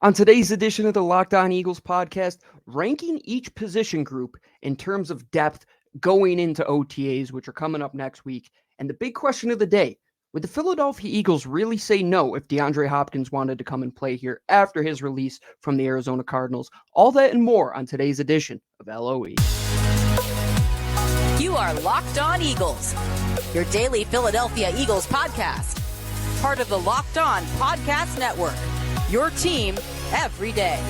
On today's edition of the Locked On Eagles podcast, ranking each position group in terms of depth going into OTAs, which are coming up next week. And the big question of the day, would the Philadelphia Eagles really say no if DeAndre Hopkins wanted to come and play here after his release from the Arizona Cardinals? All that and more on today's edition of LOE. You are Locked On Eagles, your daily Philadelphia Eagles podcast. Part of the Locked On Podcast Network, your team every day.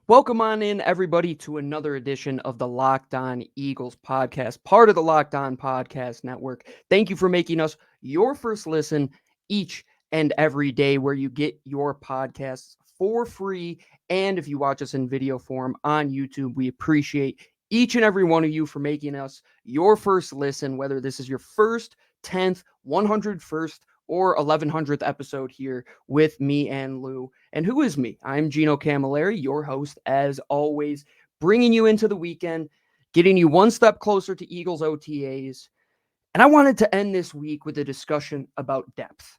Welcome on in, everybody, to another edition of the Locked On Eagles podcast, part of the Locked On Podcast Network. Thank you for making us your first listen each and every day, where you get your podcasts for free. And if you watch us in video form on YouTube, we appreciate each and every one of you for making us your first listen, whether this is your first, 10th, 101st, or 1100th episode here with me and Lou. And who is me? I'm Gino Camilleri, your host, as always, bringing you into the weekend, getting you one step closer to Eagles OTAs. And I wanted to end this week with a discussion about depth.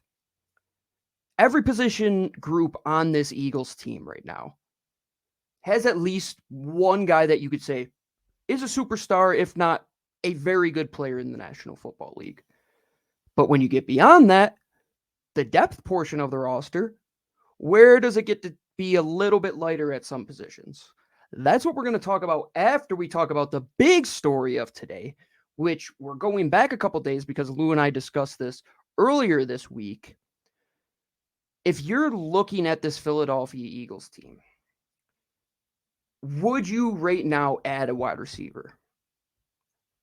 Every position group on this Eagles team right now has at least one guy that you could say is a superstar, if not a very good player in the National Football League. But when you get beyond that, the depth portion of the roster, where does it get to be a little bit lighter at some positions? That's what we're going to talk about after we talk about the big story of today, which we're going back a couple days because Lou and I discussed this earlier this week. If you're looking at this Philadelphia Eagles team, would you right now add a wide receiver?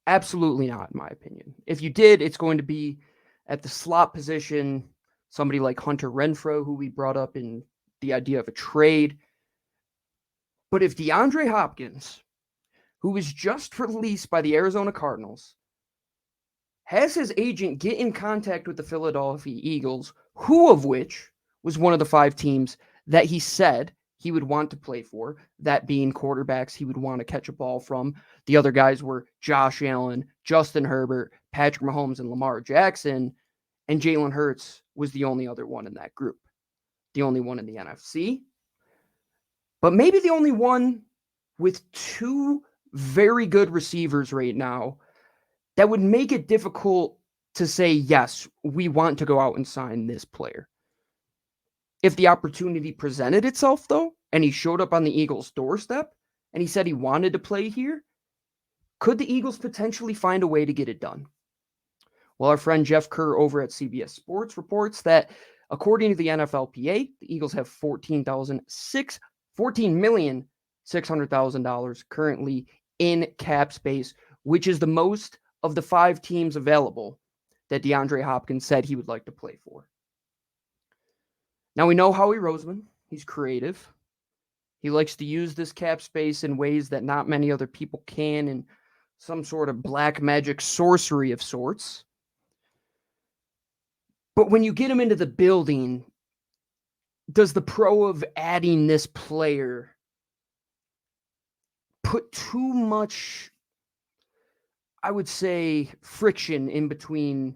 Absolutely not, in my opinion. If you did, it's going to be at the slot position, somebody like Hunter Renfrow, who we brought up in the idea of a trade. But if DeAndre Hopkins, who was just released by the Arizona Cardinals, has his agent get in contact with the Philadelphia Eagles, who of which was one of the 5 teams that he said he would want to play for, that being quarterbacks he would want to catch a ball from. The other guys were Josh Allen, Justin Herbert, Patrick Mahomes, and Lamar Jackson. And Jalen Hurts was the only other one in that group. The only one in the NFC. But maybe the only one with 2 very good receivers right now that would make it difficult to say, yes, we want to go out and sign this player. If the opportunity presented itself, though, and he showed up on the Eagles' doorstep, and he said he wanted to play here, could the Eagles potentially find a way to get it done? Well, our friend Jeff Kerr over at CBS Sports reports that, according to the NFLPA, the Eagles have $14,600,000 currently in cap space, which is the most of the 5 teams available that DeAndre Hopkins said he would like to play for. Now, we know Howie Roseman. He's creative. He likes to use this cap space in ways that not many other people can, in some sort of black magic sorcery of sorts. But when you get him into the building, does the pro of adding this player put too much, I would say, friction in between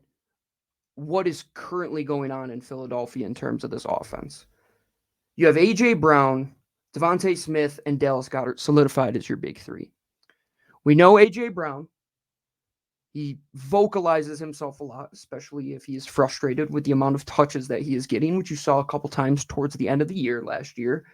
what is currently going on in Philadelphia in terms of this offense? You have A.J. Brown, DeVonta Smith, and Dallas Goedert solidified as your big 3. We know A.J. Brown. He vocalizes himself a lot, especially if he is frustrated with the amount of touches that he is getting, which you saw a couple times towards the end of the year last year.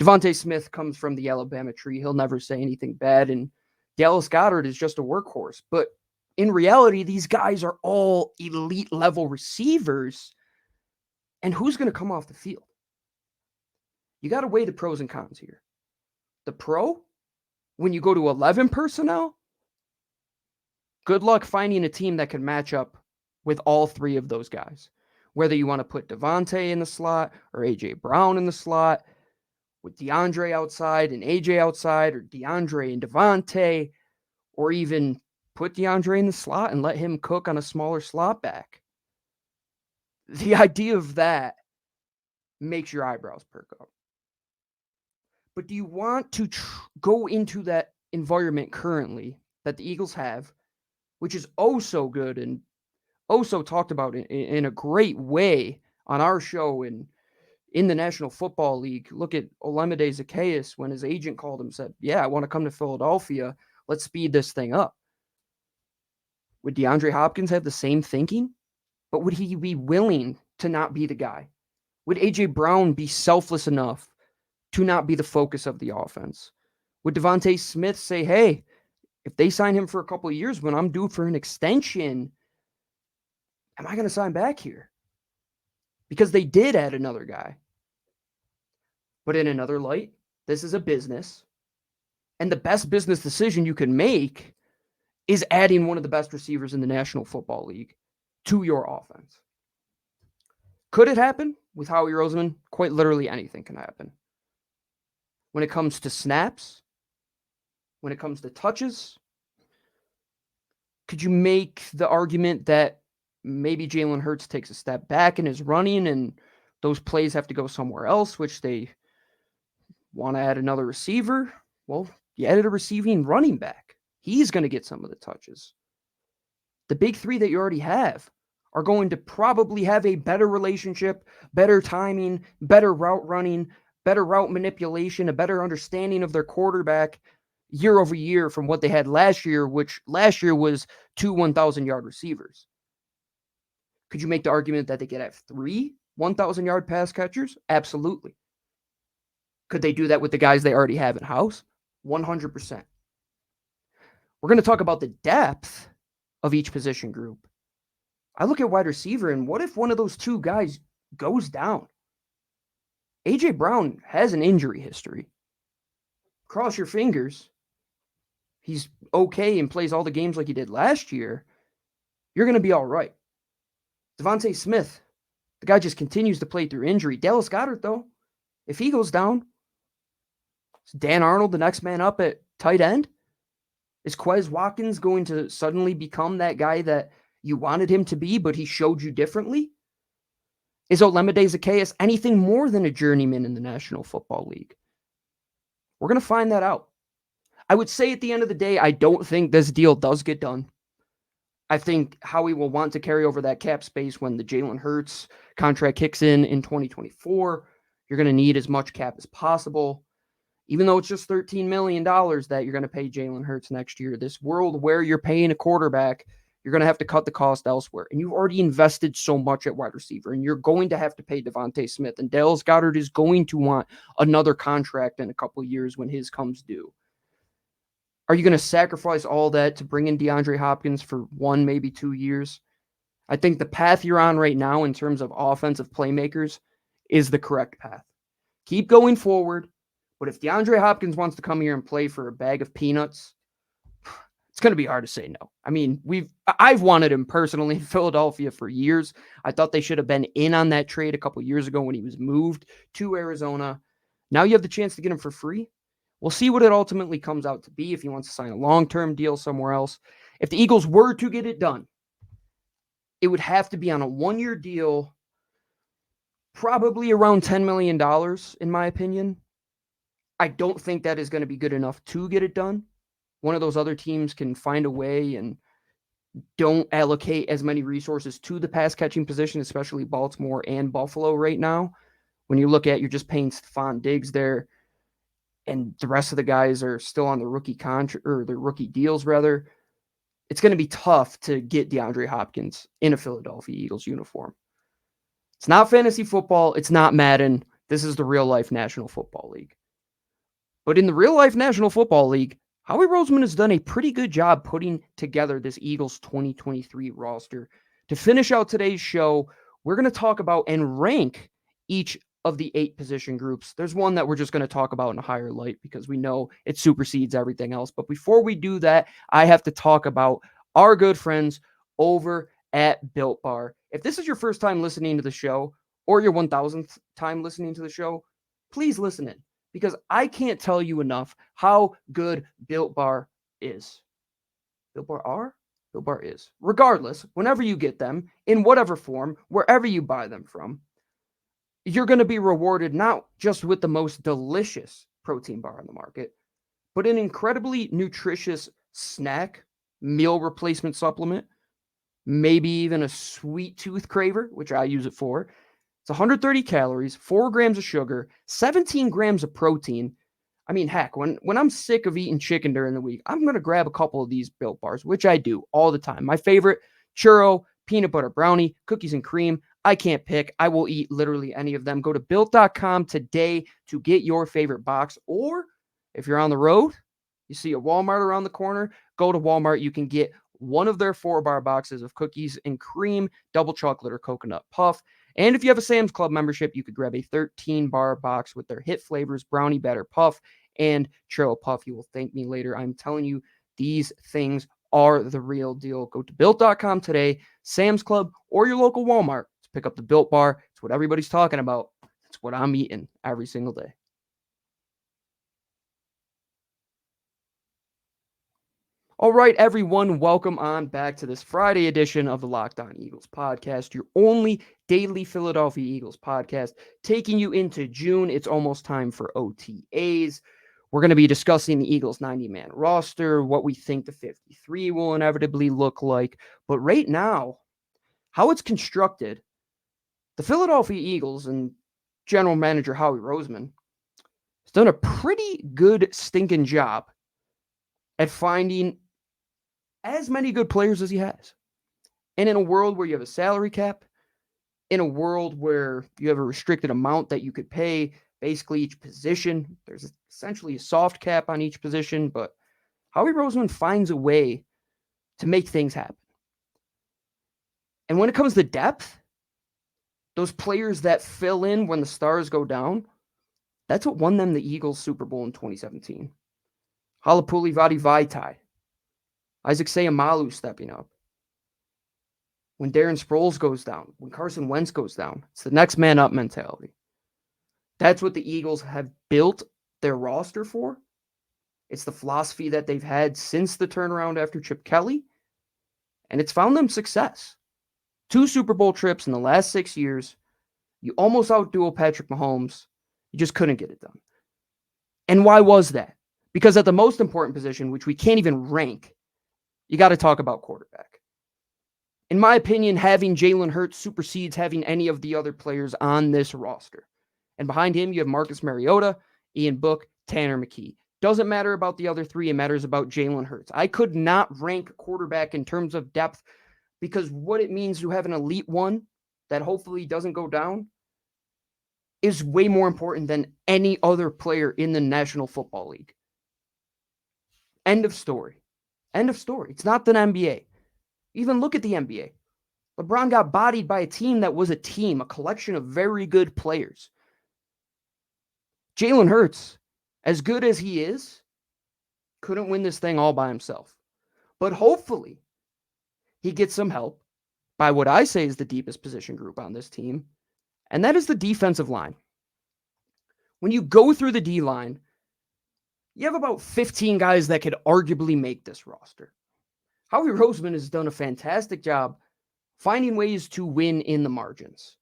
DeVonta Smith comes from the Alabama tree. He'll never say anything bad. And Dallas Goedert is just a workhorse. But in reality, these guys are all elite level receivers. And who's going to come off the field? You got to weigh the pros and cons here. The pro, when you go to 11 personnel, good luck finding a team that can match up with all 3 of those guys. Whether you want to put DeVonta in the slot or A.J. Brown in the slot, with DeAndre outside and A.J. outside, or DeAndre and DeVonta, or even put DeAndre in the slot and let him cook on a smaller slot back. The idea of that makes your eyebrows perk up. But do you want to go into that environment currently that the Eagles have, which is oh so good and oh so talked about in a great way on our show and in the National Football League. Look at Olamide Zaccheaus when his agent called him, said, yeah, I want to come to Philadelphia. Let's speed this thing up. Would DeAndre Hopkins have the same thinking? But would he be willing to not be the guy? Would A.J. Brown be selfless enough to not be the focus of the offense? Would DeVonta Smith say, hey, if they sign him for a couple of years when I'm due for an extension, am I going to sign back here? Because they did add another guy. But in another light, this is a business. And the best business decision you can make is adding one of the best receivers in the National Football League to your offense. Could it happen with Howie Roseman? Quite literally anything can happen. When it comes to snaps, when it comes to touches, could you make the argument that maybe Jalen Hurts takes a step back in his running and those plays have to go somewhere else, which they want to add another receiver? Well, you added a receiving running back. He's going to get some of the touches. The big three that you already have are going to probably have a better relationship, better timing, better route running, better route manipulation, a better understanding of their quarterback year over year from what they had last year, which last year was 2 1,000-yard receivers. Could you make the argument that they could have 3 1,000-yard pass catchers? Absolutely. Could they do that with the guys they already have in-house? 100%. We're going to talk about the depth of each position group. I look at wide receiver, and what if one of those two guys goes down? A.J. Brown has an injury history. Cross your fingers. He's okay and plays all the games like he did last year. You're going to be all right. DeVonta Smith, the guy just continues to play through injury. Dallas Goedert, though, if he goes down, is Dan Arnold the next man up at tight end? Is Quez Watkins going to suddenly become that guy that you wanted him to be, but he showed you differently? Is Olamide Zaccheaus anything more than a journeyman in the National Football League? We're going to find that out. I would say at the end of the day, I don't think this deal does get done. I think Howie will want to carry over that cap space when the Jalen Hurts contract kicks in 2024. You're going to need as much cap as possible. Even though it's just $13 million that you're going to pay Jalen Hurts next year, this world where you're paying a quarterback, you're going to have to cut the cost elsewhere. And you've already invested so much at wide receiver, and you're going to have to pay DeVonta Smith. And Dallas Goedert is going to want another contract in a couple of years when his comes due. Are you going to sacrifice all that to bring in DeAndre Hopkins for 1, maybe 2 years? I think the path you're on right now in terms of offensive playmakers is the correct path. Keep going forward. But if DeAndre Hopkins wants to come here and play for a bag of peanuts, it's going to be hard to say no. I mean, I've wanted him personally in Philadelphia for years. I thought they should have been in on that trade a couple years ago when he was moved to Arizona. Now you have the chance to get him for free. We'll see what it ultimately comes out to be if he wants to sign a long-term deal somewhere else. If the Eagles were to get it done, it would have to be on a 1-year deal, probably around $10 million, in my opinion. I don't think that is going to be good enough to get it done. One of those other teams can find a way and don't allocate as many resources to the pass catching position, especially Baltimore and Buffalo right now. When you look at, you're just paying Stephon Diggs there, and the rest of the guys are still on the rookie contract or the rookie deals rather. It's going to be tough to get DeAndre Hopkins in a Philadelphia Eagles uniform. It's not fantasy football. It's not Madden. This is the real life National Football League. But in the real life National Football League, Howie Roseman has done a pretty good job putting together this Eagles 2023 roster. To finish out today's show, we're going to talk about and rank each of the 8 position groups. There's one that we're just going to talk about in a higher light because we know it supersedes everything else. But before we do that, I have to talk about our good friends over at Built Bar. If this is your first time listening to the show or your 1000th time listening to the show, please listen in, because I can't tell you enough how good Built Bar is. Built Bar are? Built Bar is. Regardless, whenever you get them, in whatever form, wherever you buy them from, you're going to be rewarded not just with the most delicious protein bar on the market, but an incredibly nutritious snack meal replacement supplement, maybe even a sweet tooth craver, which I use it for. It's 130 calories, 4 grams of sugar, 17 grams of protein. I mean, heck, when I'm sick of eating chicken during the week, I'm going to grab a couple of these Built Bars, which I do all the time. My favorite, churro, peanut butter brownie, cookies and cream. I can't pick. I will eat literally any of them. Go to Built.com today to get your favorite box. Or if you're on the road, you see a Walmart around the corner, go to Walmart. You can get one of their 4-bar boxes of cookies and cream, double chocolate or coconut puff. And if you have a Sam's Club membership, you could grab a 13-bar box with their hit flavors, brownie batter puff and churro puff. You will thank me later. I'm telling you, these things are the real deal. Go to Built.com today, Sam's Club, or your local Walmart to pick up the Built Bar. It's what everybody's talking about. It's what I'm eating every single day. All right, everyone, welcome on back to this Friday edition of the Locked On Eagles podcast, your only daily Philadelphia Eagles podcast, taking you into June. It's almost time for OTAs. We're going to be discussing the Eagles' 90-man roster, what we think the 53 will inevitably look like. But right now, how it's constructed, the Philadelphia Eagles and General Manager Howie Roseman has done a pretty good stinking job at finding as many good players as he has. And in a world where you have a salary cap, in a world where you have a restricted amount that you could pay basically each position, there's essentially a soft cap on each position, but Howie Roseman finds a way to make things happen. And when it comes to depth, those players that fill in when the stars go down, that's what won them the Eagles Super Bowl in 2017. Halapuli Vaitai, Isaac Seumalo stepping up. When Darren Sproles goes down, when Carson Wentz goes down, it's the next man up mentality. That's what the Eagles have built their roster for. It's the philosophy that they've had since the turnaround after Chip Kelly, and it's found them success. 2 Super Bowl trips in the last 6 years. You almost outduel Patrick Mahomes. You just couldn't get it done. And why was that? Because at the most important position, which we can't even rank, you got to talk about quarterback. In my opinion, having Jalen Hurts supersedes having any of the other players on this roster. And behind him, you have Marcus Mariota, Ian Book, Tanner McKee. Doesn't matter about the other 3. It matters about Jalen Hurts. I could not rank quarterback in terms of depth because what it means to have an elite one that hopefully doesn't go down is way more important than any other player in the National Football League. End of story. End of story. It's not the NBA. Even look at the NBA. LeBron got bodied by a team that was a team, a collection of very good players. Jalen Hurts, as good as he is, couldn't win this thing all by himself. But hopefully, he gets some help by what I say is the deepest position group on this team, and that is the defensive line. When you go through the D-line, you have about 15 guys that could arguably make this roster. Howie Roseman has done a fantastic job finding ways to win in the margins.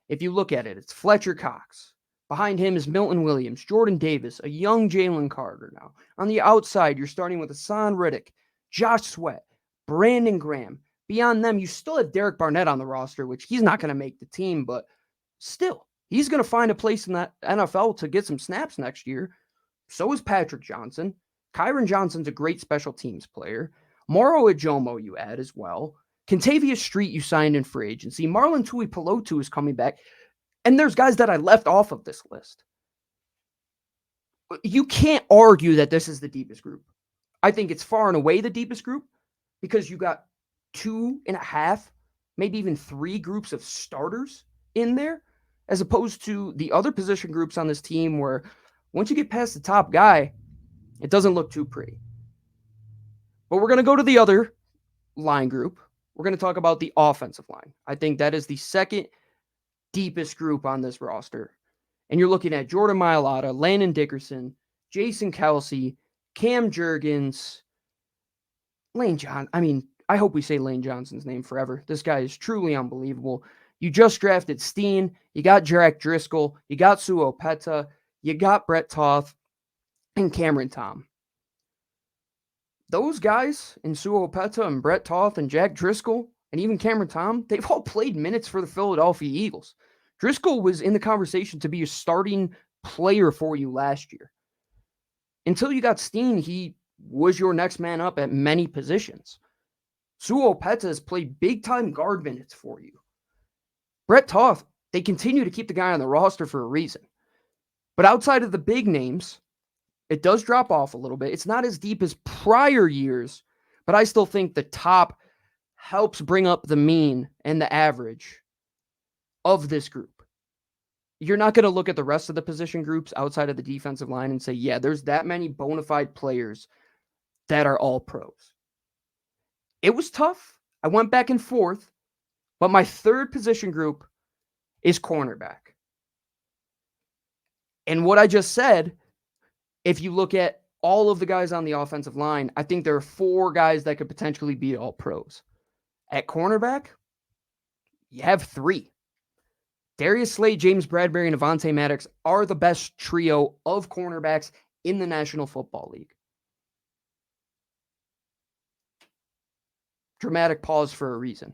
If you look at it, it's Fletcher Cox. Behind him is Milton Williams, Jordan Davis, a young Jalen Carter now. On the outside, you're starting with Haason Reddick, Josh Sweat, Brandon Graham. Beyond them, you still have Derek Barnett on the roster, which he's not going to make the team, but still, he's going to find a place in that NFL to get some snaps next year. So is Patrick Johnson. Kyron Johnson's a great special teams player. Moro Ajomo you add as well. Kentavious Street you signed in free agency. Marlon Tuipulotu is coming back. And there's guys that I left off of this list. You can't argue that this is the deepest group. I think it's far and away the deepest group because you got 2.5, maybe even 3 groups of starters in there, as opposed to the other position groups on this team where once you get past the top guy, it doesn't look too pretty. But we're going to go to the other line group. We're going to talk about the offensive line. I think that is the second deepest group on this roster. And you're looking at Jordan Mailata, Landon Dickerson, Jason Kelsey, Cam Jurgens, Lane Johnson. I mean, I hope we say Lane Johnson's name forever. This guy is truly unbelievable. You just drafted Steen. You got Jarek Driscoll. You got Suo Peta. You got Brett Toth and Cameron Tom. those guys, in Sua Opeta and Brett Toth and Jack Driscoll and even Cameron Tom, they've all played minutes for the Philadelphia Eagles. Driscoll was in the conversation to be a starting player for you last year. Until you got Steen, he was your next man up at many positions. Sua Opeta has played big-time guard minutes for you. Brett Toth, they continue to keep the guy on the roster for a reason. But outside of the big names, it does drop off a little bit. It's not as deep as prior years, but I still think the top helps bring up the mean and the average of this group. You're not going to look at the rest of the position groups outside of the defensive line and say, yeah, there's that many bona fide players that are all pros. It was tough. I went back and forth, but my third position group is cornerback. And what I just said, if you look at all of the guys on the offensive line, I think there are 4 guys that could potentially be all pros. At cornerback, you have 3. Darius Slade, James Bradberry, and Avonte Maddox are the best trio of cornerbacks in the National Football League. Dramatic pause for a reason.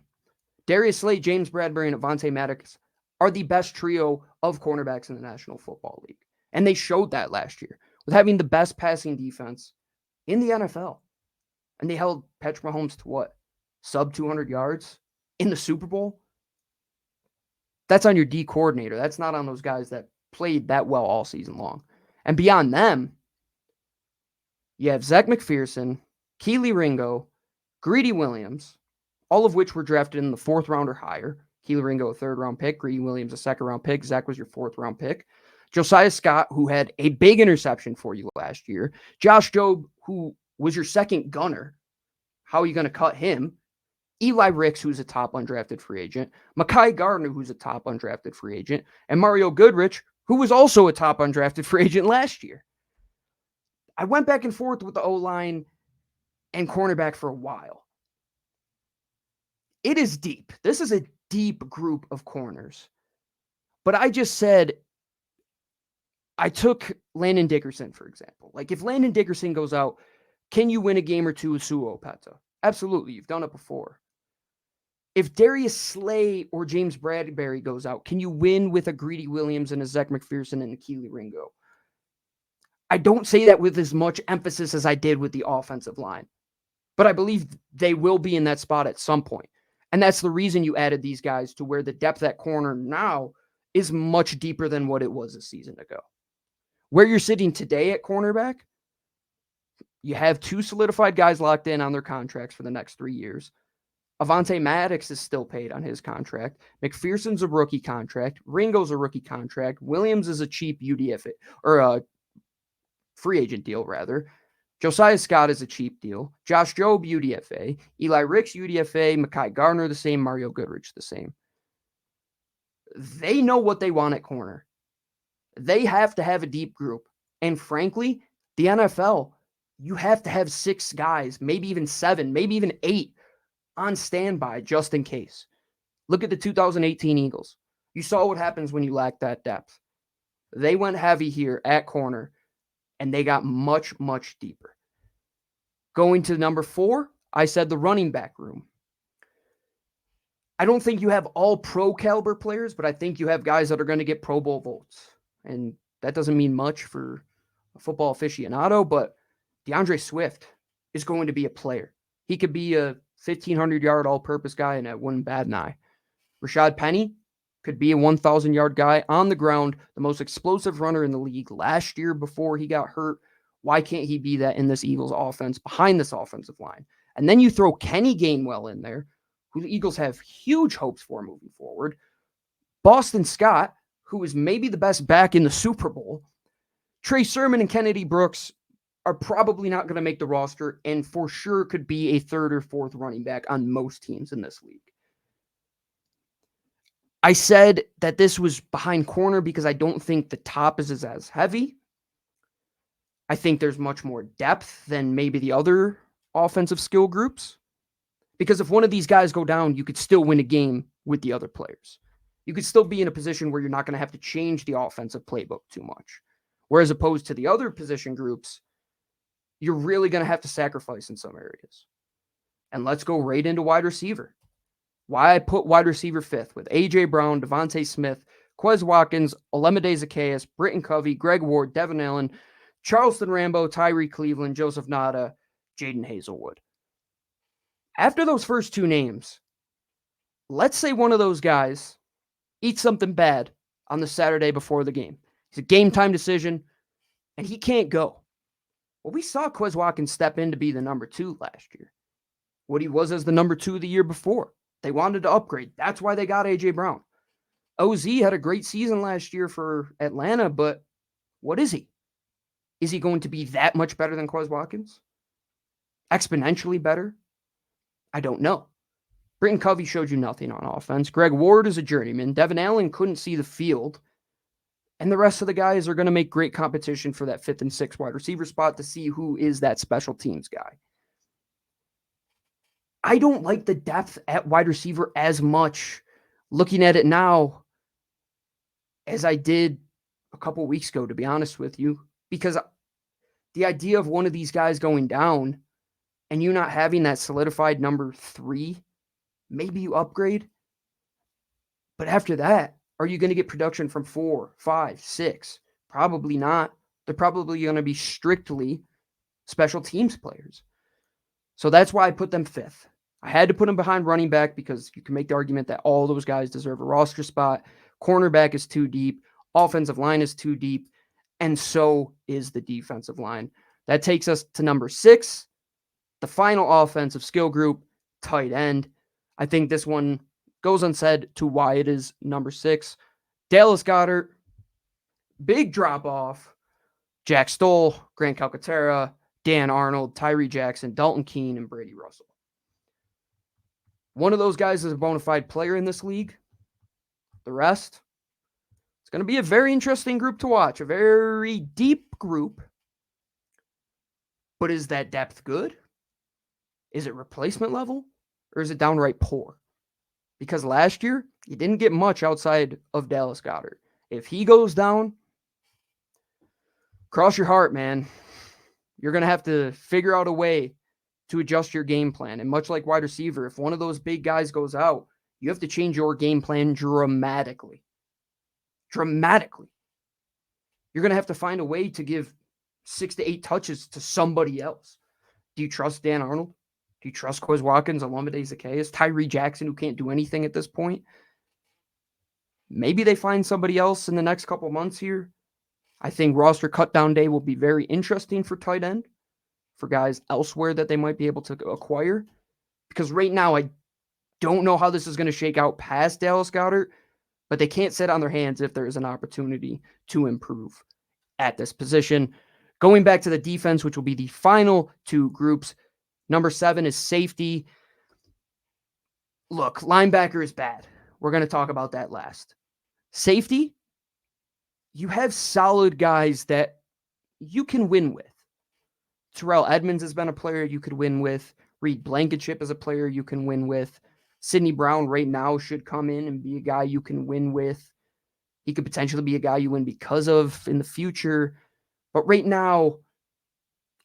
Darius Slade, James Bradberry, and Avonte Maddox are the best trio of cornerbacks in the National Football League. And they showed that last year with having the best passing defense in the NFL. And they held Patrick Mahomes to what? Sub 200 yards in the Super Bowl? That's on your D coordinator. That's not on those guys that played that well all season long. And beyond them, you have Zach McPherson, Keely Ringo, Greedy Williams, all of which were drafted in the 4th round or higher. Keely Ringo, a 3rd round pick. Greedy Williams, a 2nd round pick. Zach was your 4th round pick. Josiah Scott, who had a big interception for you last year. Josh Jobe, who was your 2nd gunner. How are you going to cut him? Eli Ricks, who's a top undrafted free agent. Mekhi Gardner, who's a top undrafted free agent. And Mario Goodrich, who was also a top undrafted free agent last year. I went back and forth with the O-line and cornerback for a while. It is deep. This is a deep group of corners. But I just said, I took Landon Dickerson, for example. Like, if Landon Dickerson goes out, can you win a game or two with Sua Opeta? Absolutely. You've done it before. If Darius Slay or James Bradberry goes out, can you win with a Greedy Williams and a Zach McPherson and a Keely Ringo? I don't say that with as much emphasis as I did with the offensive line, but I believe they will be in that spot at some point. And that's the reason you added these guys to where the depth at corner now is much deeper than what it was a season ago. Where you're sitting today at cornerback, you have 2 solidified guys locked in on their contracts for the next 3 years. Avonte Maddox is still paid on his contract. McPherson's a rookie contract. Ringo's a rookie contract. Williams is a cheap UDFA, or a free agent deal, rather. Josiah Scott is a cheap deal. Josh Jobe, UDFA. Eli Ricks, UDFA. Mekhi Gardner, the same. Mario Goodrich, the same. They know what they want at corner. They have to have a deep group. And frankly, the NFL, you have to have 6 guys, maybe even 7, maybe even 8 on standby just in case. Look at the 2018 Eagles. You saw what happens when you lack that depth. They went heavy here at corner, and they got much, much deeper. Going to number 4, I said the running back room. I don't think you have all pro caliber players, but I think you have guys that are going to get Pro Bowl votes. And that doesn't mean much for a football aficionado, but DeAndre Swift is going to be a player. He could be a 1,500-yard all-purpose guy, and that wouldn't bat an eye. Rashad Penny could be a 1,000-yard guy on the ground, the most explosive runner in the league last year before he got hurt. Why can't he be that in this Eagles offense, behind this offensive line? And then you throw Kenny Gainwell in there, who the Eagles have huge hopes for moving forward. Boston Scott, who is maybe the best back in the Super Bowl. Trey Sermon and Kennedy Brooks are probably not going to make the roster and for sure could be a 3rd or 4th running back on most teams in this league. I said that this was behind corner because I don't think the top is as heavy. I think there's much more depth than maybe the other offensive skill groups. Because if one of these guys go down, you could still win a game with the other players. You could still be in a position where you're not going to have to change the offensive playbook too much. Whereas opposed to the other position groups, you're really going to have to sacrifice in some areas. And let's go right into wide receiver. Why I put wide receiver 5th with A.J. Brown, DeVonta Smith, Quez Watkins, Olamide Zaccheaus, Britton Covey, Greg Ward, Devin Allen, Charleston Rambo, Tyree Cleveland, Joseph Nada, Jaden Hazelwood. After those first 2 names, let's say one of those guys eats something bad on the Saturday before the game. It's a game time decision, and he can't go. Well, we saw Quez Watkins step in to be the number 2 last year. What he was as the number 2 the year before. They wanted to upgrade. That's why they got A.J. Brown. OZ had a great season last year for Atlanta, but what is he? Is he going to be that much better than Quez Watkins? Exponentially better? I don't know. Britton Covey showed you nothing on offense. Greg Ward is a journeyman. Devin Allen couldn't see the field. And the rest of the guys are going to make great competition for that 5th and 6th wide receiver spot to see who is that special teams guy. I don't like the depth at wide receiver as much looking at it now as I did a couple weeks ago, to be honest with you, because the idea of one of these guys going down and you not having that solidified number 3, maybe you upgrade. But after that, are you going to get production from 4, 5, 6? Probably not. They're probably going to be strictly special teams players. So that's why I put them 5th. I had to put them behind running back because you can make the argument that all those guys deserve a roster spot. Cornerback is too deep. Offensive line is too deep. And so is the defensive line. That takes us to number 6, the final offensive skill group, tight end. I think this one goes unsaid to why it is number 6. Dallas Goedert, big drop off. Jack Stoll, Grant Calcaterra, Dan Arnold, Tyree Jackson, Dalton Keene, and Brady Russell. One of those guys is a bona fide player in this league. The rest, it's going to be a very interesting group to watch, a very deep group. But is that depth good? Is it replacement level? Or is it downright poor? Because last year, you didn't get much outside of Dallas Goedert. If he goes down, cross your heart, man. You're going to have to figure out a way to adjust your game plan. And much like wide receiver, if one of those big guys goes out, you have to change your game plan dramatically. Dramatically. You're going to have to find a way to give 6 to 8 touches to somebody else. Do you trust Dan Arnold? Do you trust Quez Watkins, Olamide Zaccheaus, Tyree Jackson, who can't do anything at this point? Maybe they find somebody else in the next couple months here. I think roster cutdown day will be very interesting for tight end, for guys elsewhere that they might be able to acquire. Because right now, I don't know how this is going to shake out past Dallas Goedert, but they can't sit on their hands if there is an opportunity to improve at this position. Going back to the defense, which will be the final 2 groups. Number 7 is safety. Look, linebacker is bad. We're going to talk about that last. Safety, you have solid guys that you can win with. Terrell Edmonds has been a player you could win with. Reed Blankenship is a player you can win with. Sidney Brown right now should come in and be a guy you can win with. He could potentially be a guy you win because of in the future. But right now,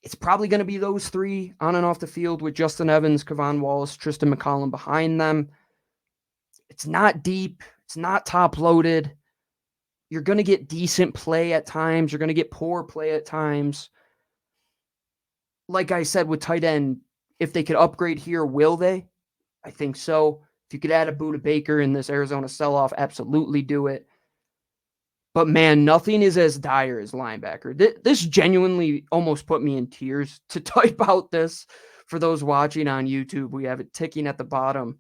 it's probably going to be those 3 on and off the field with Justin Evans, Kevon Wallace, Tristan McCollum behind them. It's not deep. It's not top-loaded. You're going to get decent play at times. You're going to get poor play at times. Like I said with tight end, if they could upgrade here, will they? I think so. If you could add a Budda Baker in this Arizona sell-off, absolutely do it. But man, nothing is as dire as linebacker. This genuinely almost put me in tears to type out this for those watching on YouTube. We have it ticking at the bottom.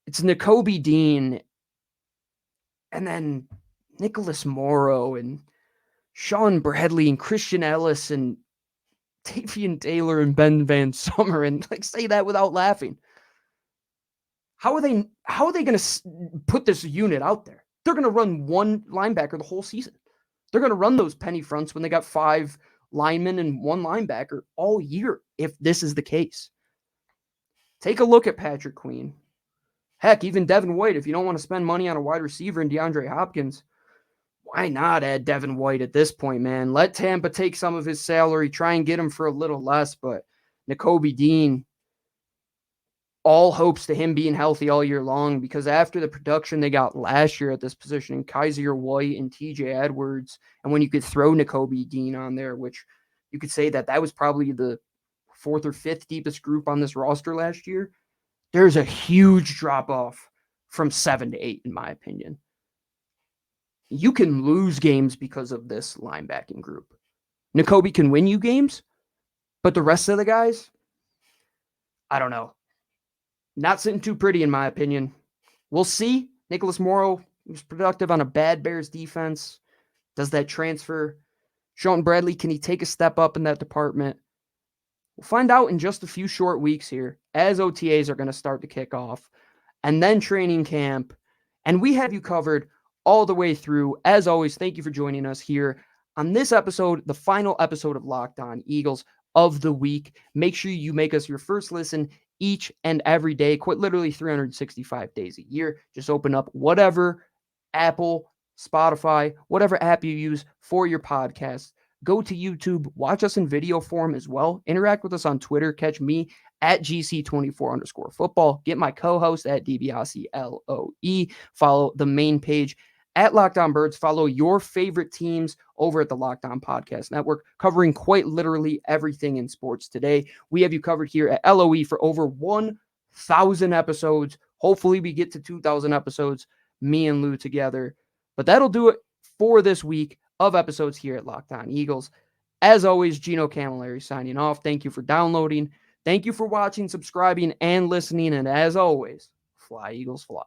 It's Nakobe Dean and then Nicholas Morrow and Sean Bradley and Christian Ellis and Tavian Taylor and Ben Van Summer, and say that without laughing. How are they going to put this unit out there? They're going to run one linebacker the whole season. They're going to run those penny fronts when they got 5 linemen and 1 linebacker all year, if this is the case. Take a look at Patrick Queen. Heck, even Devin White, if you don't want to spend money on a wide receiver and DeAndre Hopkins, why not add Devin White at this point, man? Let Tampa take some of his salary, try and get him for a little less, but Nakobe Dean, all hopes to him being healthy all year long, because after the production they got last year at this position in Kyzir White and TJ Edwards, and when you could throw Nakobe Dean on there, which you could say that was probably the fourth or fifth deepest group on this roster last year, there's a huge drop off from 7 to 8, in my opinion. You can lose games because of this linebacking group. Nakobe can win you games, but the rest of the guys, I don't know. Not sitting too pretty, in my opinion. We'll see. Nicholas Morrow was productive on a bad Bears defense. Does that transfer? Sean Bradley, can he take a step up in that department? We'll find out in just a few short weeks here as OTAs are going to start to kick off, and then training camp. And we have you covered all the way through. As always, thank you for joining us here on this episode, the final episode of Locked On Eagles of the week. Make sure you make us your first listen each and every day, quite literally 365 days a year. Just open up whatever Apple, Spotify, whatever app you use for your podcast. Go to YouTube, watch us in video form as well. Interact with us on Twitter. Catch me at GC24_football. Get my co-host at DBAssiLOE. Follow the main page at Locked On Birds. Follow your favorite teams over at the Locked On Podcast Network, covering quite literally everything in sports today. We have you covered here at LOE for over 1,000 episodes. Hopefully we get to 2,000 episodes, me and Lou together. But that'll do it for this week of episodes here at Locked On Eagles. As always, Gino Camilleri signing off. Thank you for downloading. Thank you for watching, subscribing, and listening. And as always, fly, Eagles, fly.